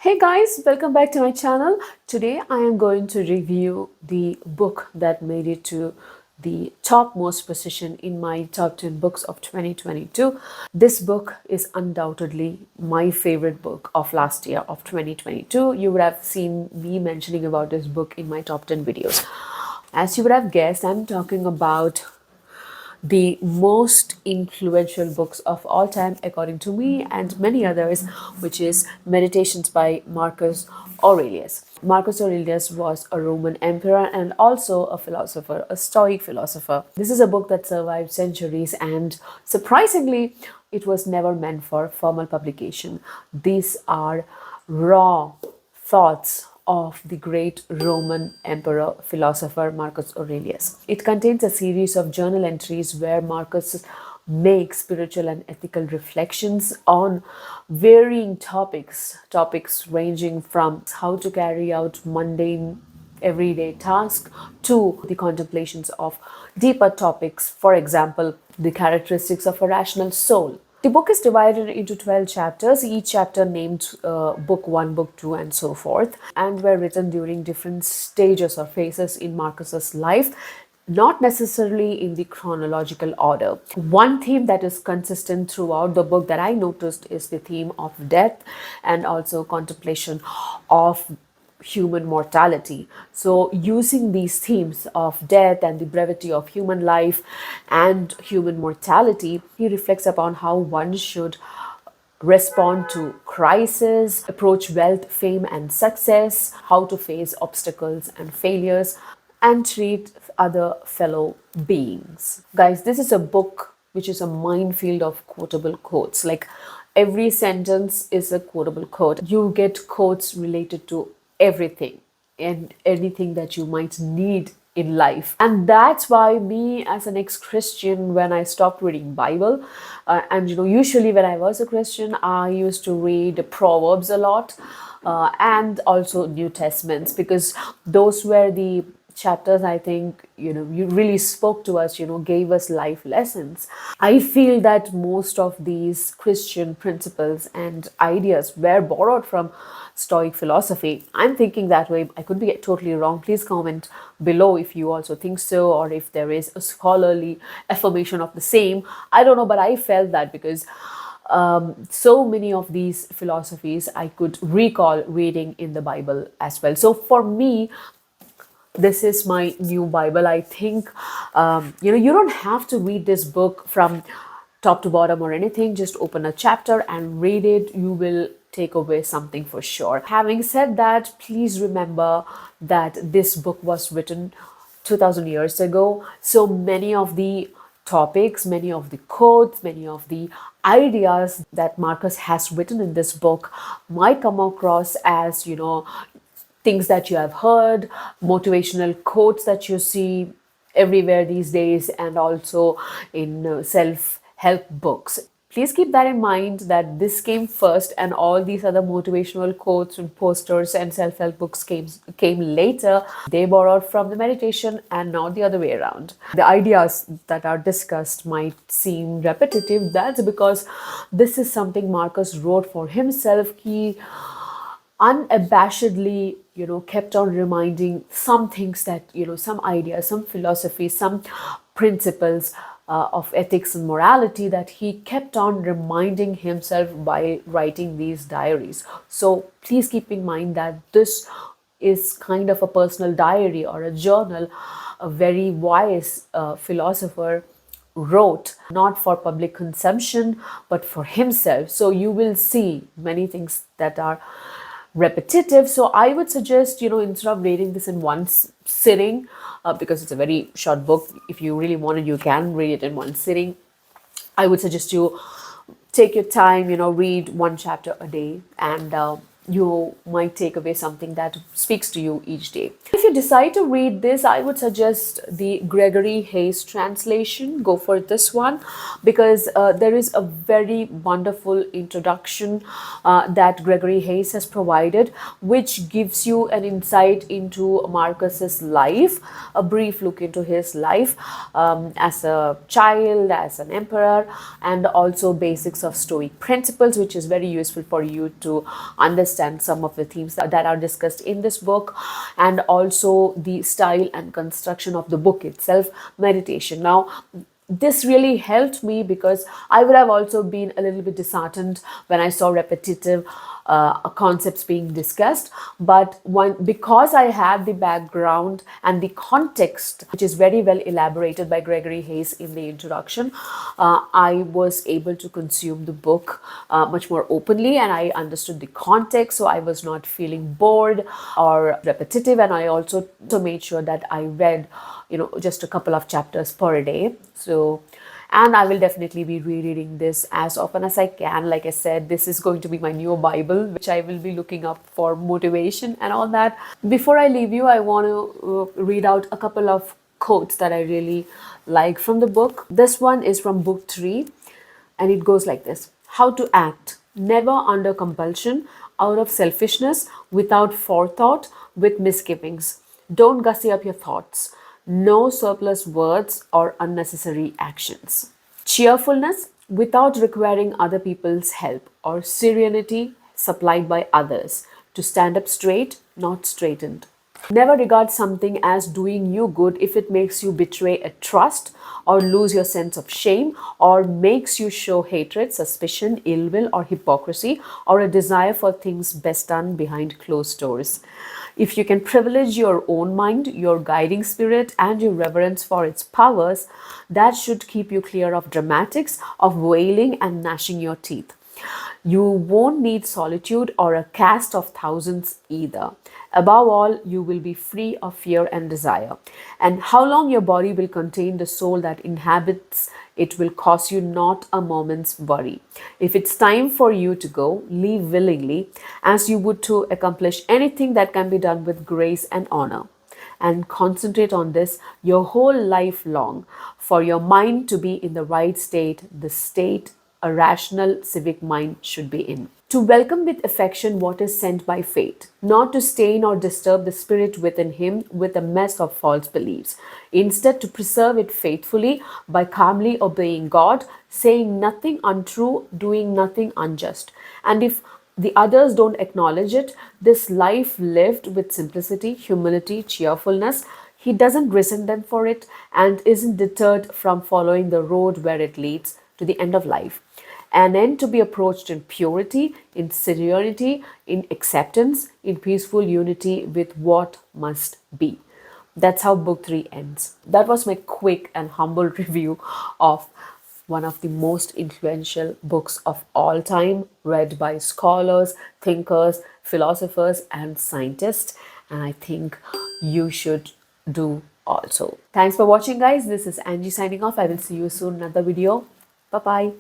Hey guys, welcome back to my channel. Today I am going to review the book that made it to the topmost position in my top 10 books of 2022. This book is undoubtedly my favorite book of last year of 2022. You would have seen me mentioning about this book in my top 10 videos. As you would have guessed, I'm talking about the most influential books of all time, according to me and many others, which is Meditations by Marcus Aurelius. Marcus Aurelius was a Roman emperor and also a philosopher, a Stoic philosopher. This is a book that survived centuries, and surprisingly, it was never meant for formal publication. These are raw thoughts of the great Roman emperor philosopher Marcus Aurelius. It contains a series of journal entries where Marcus makes spiritual and ethical reflections on varying topics ranging from how to carry out mundane everyday tasks to the contemplations of deeper topics, for example, the characteristics of a rational soul. The book is divided into 12 chapters, each chapter named Book 1, Book 2, and so forth, and were written during different stages or phases in Marcus's life, not necessarily in the chronological order. One theme that is consistent throughout the book that I noticed is the theme of death and also contemplation of human mortality. So using these themes of death and the brevity of human life and human mortality, he reflects upon how one should respond to crisis, approach wealth, fame, and success, how to face obstacles and failures, and treat other fellow beings. Guys, this is a book which is a minefield of quotable quotes. Like every sentence is a quotable quote. You get quotes related to everything and anything that you might need in life. And that's why me as an ex-Christian, when I stopped reading Bible, and usually when I was a Christian, I used to read Proverbs a lot, and also New Testaments, because those were the chapters I think you really spoke to us, gave us life lessons. I feel that most of these Christian principles and ideas were borrowed from Stoic philosophy. I'm thinking that way. I could be totally wrong. Please comment below if you also think so, or if there is a scholarly affirmation of the same. I don't know, but I felt that because so many of these philosophies I could recall reading in the Bible as well. So for me, this is my new Bible. I think, you don't have to read this book from top to bottom or anything. Just open a chapter and read it. You will take away something for sure. Having said that, please remember that this book was written 2000 years ago. So many of the topics, many of the quotes, many of the ideas that Marcus has written in this book might come across as, things that you have heard, motivational quotes that you see everywhere these days, and also in self-help books. Please keep that in mind, that this came first and all these other motivational quotes and posters and self-help books came later. They borrowed from the meditation and not the other way around. The ideas that are discussed might seem repetitive. That's because this is something Marcus wrote for himself. He unabashedly kept on reminding some things that some ideas, some philosophy, some principles of ethics and morality that he kept on reminding himself by writing these diaries. So please keep in mind that this is kind of a personal diary or a journal a very wise philosopher wrote, not for public consumption but for himself. So you will see many things that are repetitive. So I would suggest, instead of reading this in one sitting, because it's a very short book, if you really want it, you can read it in one sitting. I would suggest you take your time, read one chapter a day, and you might take away something that speaks to you each day. If you decide to read this, I would suggest the Gregory Hayes translation. Go for this one, because there is a very wonderful introduction that Gregory Hayes has provided, which gives you an insight into Marcus's life, a brief look into his life as a child, as an emperor, and also basics of Stoic principles, which is very useful for you to understand understand some of the themes that are discussed in this book, and also the style and construction of the book itself, meditation. Now, this really helped me because I would have also been a little bit disheartened when I saw repetitive concepts being discussed. But because I had the background and the context, which is very well elaborated by Gregory Hayes in the introduction, I was able to consume the book much more openly, and I understood the context, so I was not feeling bored or repetitive. And I also made sure that I read, just a couple of chapters per day. So, and I will definitely be rereading this as often as I can. Like I said, this is going to be my new Bible, which I will be looking up for motivation and all that. Before I leave you, I want to read out a couple of quotes that I really like from the book. This one is from book 3, and it goes like this: How to act, never under compulsion, out of selfishness, without forethought, with misgivings. Don't gussy up your thoughts. No surplus words or unnecessary actions. Cheerfulness, without requiring other people's help, or serenity supplied by others. To stand up straight, not straightened. Never regard something as doing you good if it makes you betray a trust, or lose your sense of shame, or makes you show hatred, suspicion, ill will, or hypocrisy, or a desire for things best done behind closed doors. If you can privilege your own mind, your guiding spirit, and your reverence for its powers, that should keep you clear of dramatics, of wailing and gnashing your teeth. You won't need solitude or a cast of thousands either. Above all, you will be free of fear and desire. And how long your body will contain the soul that inhabits it will cause you not a moment's worry. If it's time for you to go, leave willingly, as you would to accomplish anything that can be done with grace and honor. And concentrate on this your whole life long, for your mind to be in the right state, the state a rational civic mind should be in. To welcome with affection what is sent by fate, not to stain or disturb the spirit within him with a mess of false beliefs. Instead, to preserve it faithfully by calmly obeying God, saying nothing untrue, doing nothing unjust. And if the others don't acknowledge it, this life lived with simplicity, humility, cheerfulness, he doesn't resent them for it and isn't deterred from following the road where it leads to the end of life. An end to be approached in purity, in serenity, in acceptance, in peaceful unity with what must be. That's how book 3 ends. That was my quick and humble review of one of the most influential books of all time, read by scholars, thinkers, philosophers, and scientists. And I think you should do also. Thanks for watching, guys. This is Angie signing off. I will see you soon in another video. Bye-bye.